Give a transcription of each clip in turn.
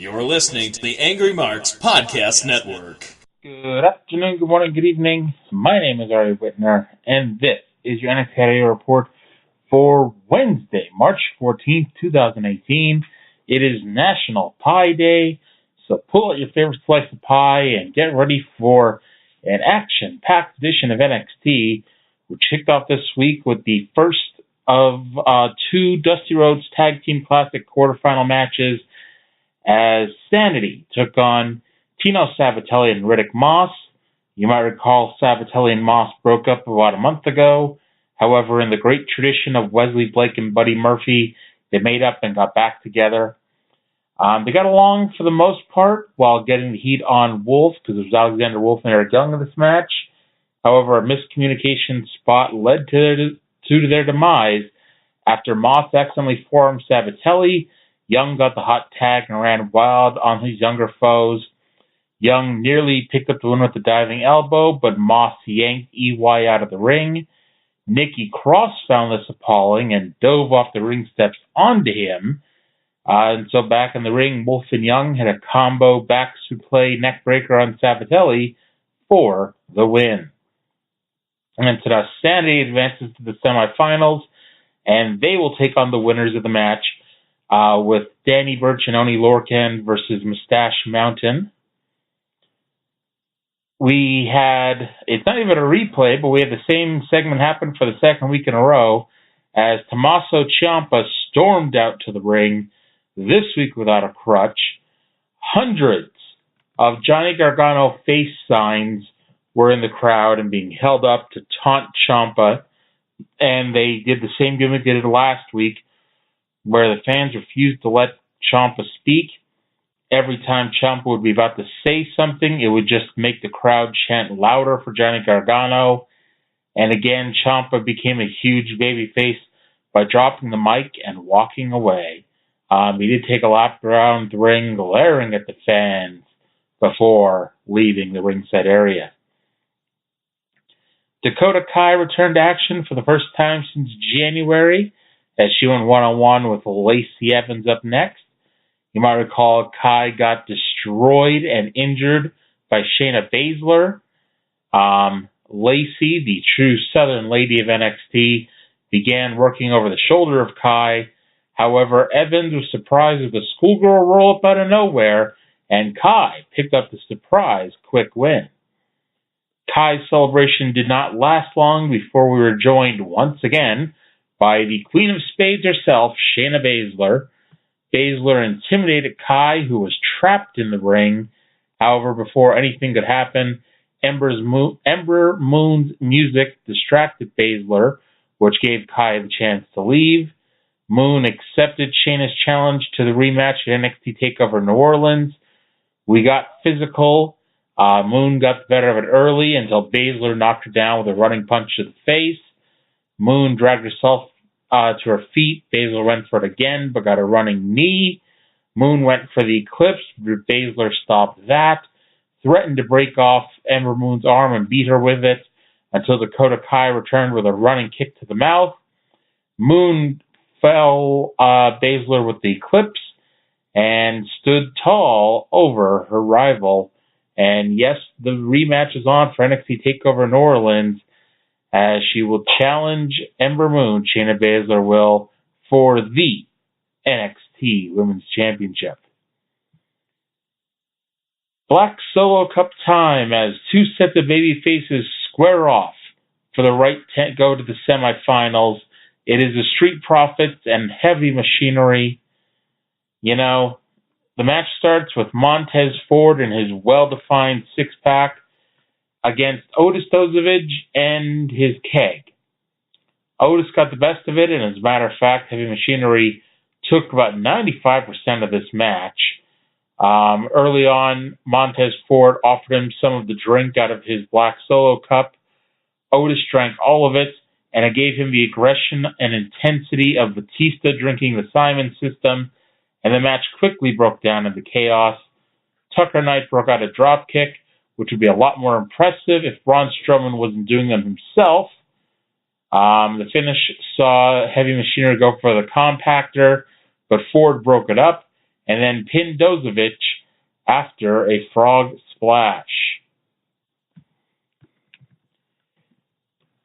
You're listening to the Angry Marks Podcast Network. Good afternoon, good morning, good evening. My name is Arya Whitner, and this is your NXT report for Wednesday, March 14th, 2018. It is National Pie Day, so pull out your favorite slice of pie and get ready for an action-packed edition of NXT, which kicked off this week with the first of two Dusty Rhodes Tag Team Classic quarterfinal matches as Sanity took on Tino Sabbatelli and Riddick Moss. You might recall Sabbatelli and Moss broke up about a month ago. However, in the great tradition of Wesley Blake and Buddy Murphy, they made up and got back together. They got along for the most part while getting the heat on Wolf, because it was Alexander Wolf and Eric Young in this match. However, a miscommunication spot led to their demise after Moss accidentally forearmed Sabbatelli. Young got the hot tag and ran wild on his younger foes. Young nearly picked up the win with the diving elbow, but Moss yanked EY out of the ring. Nikki Cross found this appalling and dove off the ring steps onto him. And so back in the ring, Wolf and Young had a combo back suplex neckbreaker on Sabbatelli for the win. And so now Sanity advances to the semifinals, and they will take on the winners of the match with Danny Burch and Oney Lorcan versus Mustache Mountain. We had, it's not even a replay, but we had the same segment happen for the second week in a row as Tommaso Ciampa stormed out to the ring, this week without a crutch. Hundreds of Johnny Gargano face signs were in the crowd and being held up to taunt Ciampa, and they did the same gimmick they did last week, where the fans refused to let Ciampa speak. Every time Ciampa would be about to say something, it would just make the crowd chant louder for Johnny Gargano. And again, Ciampa became a huge babyface by dropping the mic and walking away. He did take a lap around the ring, glaring at the fans before leaving the ringside area. Dakota Kai returned to action for the first time since January, as she went one-on-one with Lacey Evans up next. You might recall Kai got destroyed and injured by Shayna Baszler. Lacey, the true Southern lady of NXT, began working over the shoulder of Kai. However, Evans was surprised with a schoolgirl roll-up out of nowhere, and Kai picked up the surprise quick win. Kai's celebration did not last long before we were joined once again by the Queen of Spades herself, Shayna Baszler. Baszler intimidated Kai, who was trapped in the ring. However, before anything could happen, Ember Moon's music distracted Baszler, which gave Kai the chance to leave. Moon accepted Shayna's challenge to the rematch at NXT TakeOver New Orleans. We got physical. Moon got the better of it early until Baszler knocked her down with a running punch to the face. Moon dragged herself to her feet. Baszler went for it again, but got a running knee. Moon went for the Eclipse, but Baszler stopped that. Threatened to break off Ember Moon's arm and beat her with it until Dakota Kai returned with a running kick to the mouth. Moon fell Baszler with the Eclipse and stood tall over her rival. And yes, the rematch is on for NXT TakeOver New Orleans, as she will challenge Ember Moon, Shayna Baszler will, for the NXT Women's Championship. Black Solo Cup time as two sets of baby faces square off for the right to go to the semifinals. It is the Street Profits and Heavy Machinery. You know, the match starts with Montez Ford and his well-defined six-pack against Otis Dozovich and his keg. Otis got the best of it, and as a matter of fact, Heavy Machinery took about 95% of this match. Early on, Montez Ford offered him some of the drink out of his Black Solo cup. Otis drank all of it, and it gave him the aggression and intensity of Batista drinking the Simon system, and the match quickly broke down into chaos. Tucker Knight broke out a dropkick, which would be a lot more impressive if Braun Strowman wasn't doing them himself. The finish saw Heavy Machinery go for the compactor, but Ford broke it up, and then pinned Dozovic after a frog splash.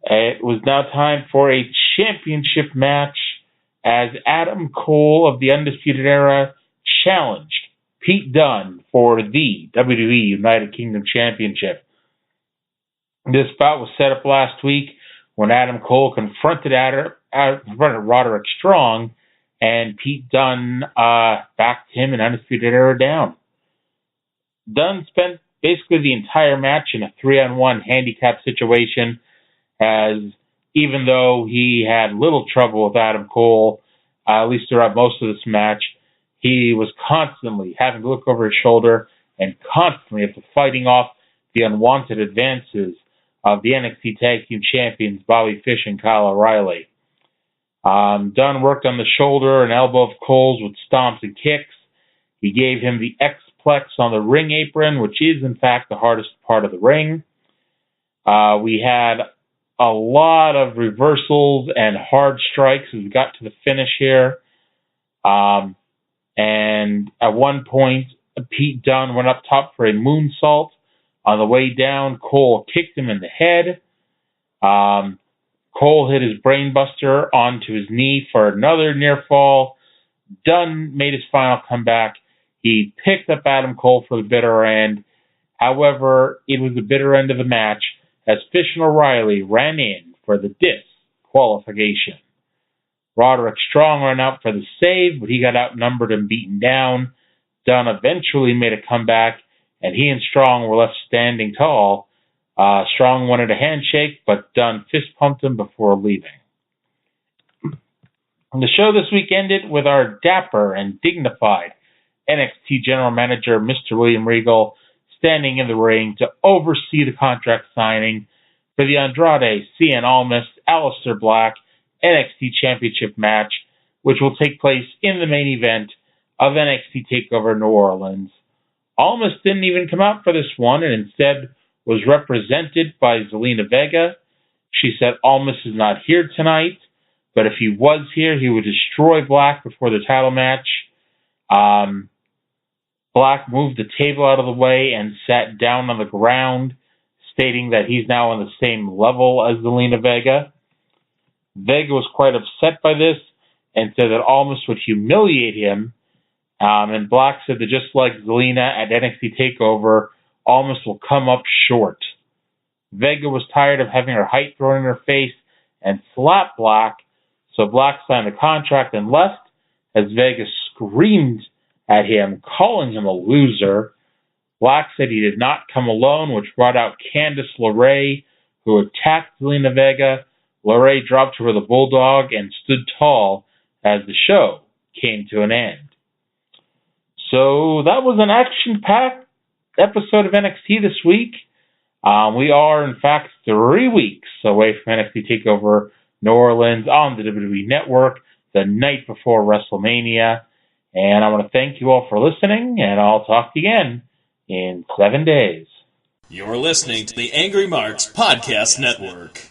It was now time for a championship match as Adam Cole of the Undisputed Era challenged Pete Dunne for the WWE United Kingdom Championship. This bout was set up last week when Adam Cole confronted Roderick Strong, and Pete Dunne backed him and Undisputed Era down. Dunne spent basically the entire match in a 3-on-1 handicap situation, as even though he had little trouble with Adam Cole, at least throughout most of this match, he was constantly having to look over his shoulder and constantly fighting off the unwanted advances of the NXT Tag Team Champions Bobby Fish and Kyle O'Reilly. Dunne worked on the shoulder and elbow of Cole's with stomps and kicks. He gave him the X-Plex on the ring apron, which is in fact the hardest part of the ring. We had a lot of reversals and hard strikes as we got to the finish here. And at one point, Pete Dunne went up top for a moonsault. On the way down, Cole kicked him in the head. Cole hit his brainbuster onto his knee for another near fall. Dunne made his final comeback. He picked up Adam Cole for the bitter end. However, it was the bitter end of the match as Fish and O'Reilly ran in for the disqualification. Roderick Strong ran out for the save, but he got outnumbered and beaten down. Dunne eventually made a comeback, and he and Strong were left standing tall. Strong wanted a handshake, but Dunne fist-pumped him before leaving. And the show this week ended with our dapper and dignified NXT General Manager, Mr. William Regal, standing in the ring to oversee the contract signing for the Andrade Cien Almas Aleister Black NXT Championship match, which will take place in the main event of NXT TakeOver New Orleans. Almas didn't even come out for this one and instead was represented by Zelina Vega. She said Almas is not here tonight, but if he was here, he would destroy Black before the title match. Black moved the table out of the way and sat down on the ground, stating that he's now on the same level as Zelina Vega. Vega was quite upset by this and said that Almas would humiliate him. And Black said that just like Zelina at NXT TakeOver, Almas will come up short. Vega was tired of having her height thrown in her face and slapped Black, so Black signed the contract and left as Vega screamed at him, calling him a loser. Black said he did not come alone, which brought out Candice LeRae, who attacked Zelina Vega. LeRae dropped her with a bulldog and stood tall as the show came to an end. So that was an action-packed episode of NXT this week. We are, in fact, 3 weeks away from NXT TakeOver New Orleans on the WWE Network the night before WrestleMania. And I want to thank you all for listening, and I'll talk to you again in 7 days. You're listening to the Angry Marks Podcast Network.